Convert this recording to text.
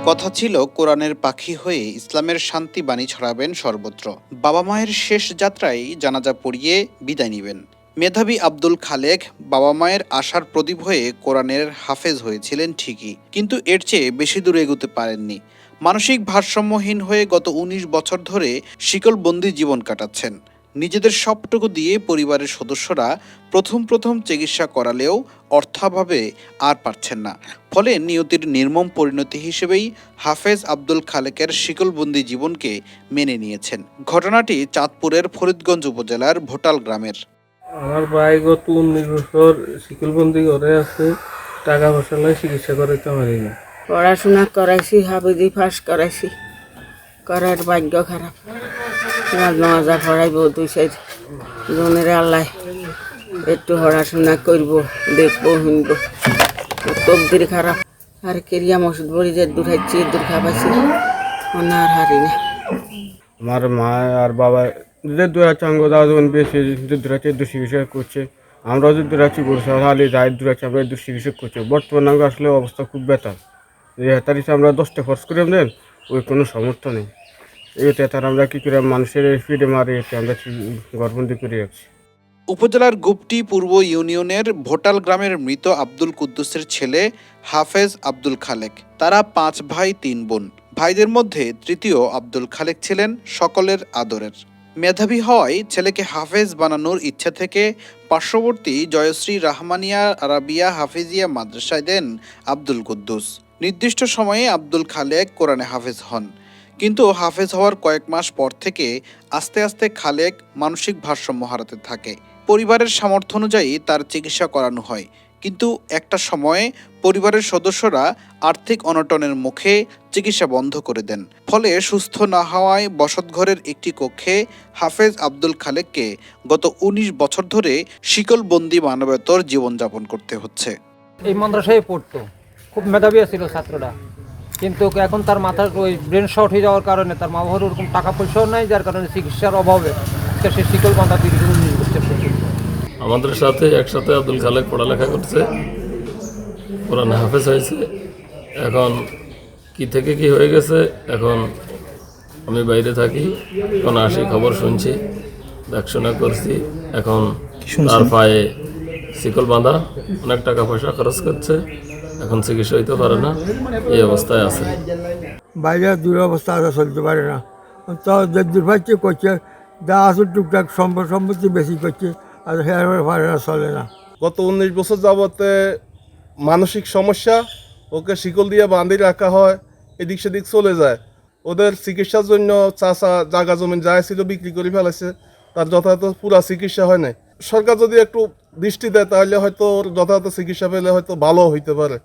কথা ছিল কোরআনের পাখি হয়ে ইসলামের শান্তি বাণী ছড়াবেন সর্বত্র। বাবা মায়ের শেষ যাত্রায় জানাজা পড়িয়ে বিদায় নিবেন। মেধাবী আব্দুল খালেক বাবা মায়ের আশার প্রদীপ হয়ে কোরআনের হাফেজ হয়েছিলেন ঠিকই, কিন্তু এর চেয়ে বেশি দূর এগোতে পারেননি। মানসিক ভারসাম্যহীন হয়ে গত ১৯ বছর ধরে শিকলবন্দি জীবন কাটাচ্ছেন। নিজেদের সবটুকু দিয়ে পরিবারের সদস্যরা প্রথম চিকিৎসা করালেও অর্থাভাবে আর পারছেন না। ফলে নিয়তির নির্মম পরিণতি হিসেবেই হাফেজ আব্দুল খালেকের শিকলবন্দি জীবনকে মেনে নিয়েছেন। ঘটনাটি চাঁদপুরের ফরিদগঞ্জ উপজেলার ভোটাল গ্রামের। আমার ভাই গত ১৯ বছর শিকলবন্দি ঘরে আছে, টাকা পয়সা নয়, চিকিৎসা করাইতে পারি না। পড়াশোনা করাইছি, হাফিজি পাস করাইছি, করার ভাগ্য খারাপ। মাজা পড়াইব ২-৪ জনের আল্লাহ একটু পড়াশোনা করব, দেখবো শুনবো, তকদির খারাপ। আর কেরিয়া মসজিদ বড়ি যে দূর হাইছি, দূর খাবাইছি, আর হারি না। আমার মা আর বাবা যে দূর আছে অঙ্গ দাওয়া যখন বেশি দূর আছে, দূর চিকিৎসা করছে। আমরাও যে দূর আছি বলছে হালি যাই দূর আছে, আমরা দূর চিকিৎসা করছি। বর্তমানে আমাকে আসলে অবস্থা খুব বেতার। এই হেতারিতে আমরা 10টা খরচ করে দেন, ওই কোনো সমর্থ নেই। এতে তার আমরা কী করে মানুষের ফিডে মারি, এতে আমরা ঘরবন্দি করে রাখছি। উপজেলার গুপটি পূর্ব ইউনিয়নের ভোটাল গ্রামের মৃত আব্দুল কুদ্দুসের ছেলে হাফেজ আব্দুল খালেক। তারা 5 ভাই 3 বোন। ভাইদের মধ্যে তৃতীয় আব্দুল খালেক ছিলেন সকলের আদরের। মেধাবী হওয়ায় ছেলেকে হাফেজ বানানোর ইচ্ছা থেকে পার্শ্ববর্তী জয়শ্রী রাহমানিয়া আরাবিয়া হাফিজিয়া মাদ্রাসায় দেন আব্দুল কুদ্দুস। নির্দিষ্ট সময়ে আব্দুল খালেক কোরআনে হাফেজ হন, কিন্তু হাফেজ হওয়ার কয়েক মাস পর থেকে আস্তে আস্তে খালেক মানসিক ভারসাম্য হারাতে থাকে। পরিবারের সামর্থ্য অনুযায়ী তার চিকিৎসা করানো হয়, কিন্তু একটা সময়ে পরিবারের সদস্যরা আর্থিক অনটনের মুখে চিকিৎসা বন্ধ করে দেন। ফলে সুস্থ না হওয়ায় বসতঘরের একটি কক্ষে হাফেজ আব্দুল খালেককে গত ১৯ বছর ধরে শিকলবন্দি মানবেতর জীবনযাপন করতে হচ্ছে। এই মাদ্রাসায় পড়তো, খুব মেধাবী ছিল ছাত্ররা, কিন্তু এখন তার মাথার ওই ব্রেন শর্ট হয়ে যাওয়ার কারণে তার মা বাবার ওরকম টাকা পয়সাও নাই, যার কারণে চিকিৎসার অভাবে সে শিকলবন্ধা দীর্ঘ ১৯ বছর পর্যন্ত। আমাদের সাথে একসাথে আব্দুল খালেক পড়ালেখা করছে, কোরআন হাফেজ হয়েছে। এখন কি থেকে কি হয়ে গেছে, এখন আমি বাইরে থাকি, এখন আসি খবর শুনছি, দেখাশোনা করছি। এখন তার পায়ে শিকল বাঁধা, অনেক টাকা পয়সা খরচ করছে, এখন চিকিৎসা হইতে পারে না, এই অবস্থায় আছে। বাইরে দুরবস্থা আছে, চলতে পারে না। তো যে দুর্ভাগ্য করছে, যা আছে টুকটাক সম্পত্তি বেশি করছে, আর হেয়ার পারে না, চলে না। গত ১৯ বছর যাবতে মানসিক সমস্যা, ওকে শিকল দিয়ে বাঁধি রাখা হয়, এদিক সেদিক চলে যায়। ওদের চিকিৎসার জন্য চাষা জায়গা জমিন যা ছিল বিক্রি করে ফেলেছে, তার যথাযথ পুরা চিকিৎসা হয় নাই। সরকার যদি একটু দৃষ্টি দেয় তাহলে হয়তো ওর যথাযথ চিকিৎসা পেলে হয়তো ভালো হইতে পারে।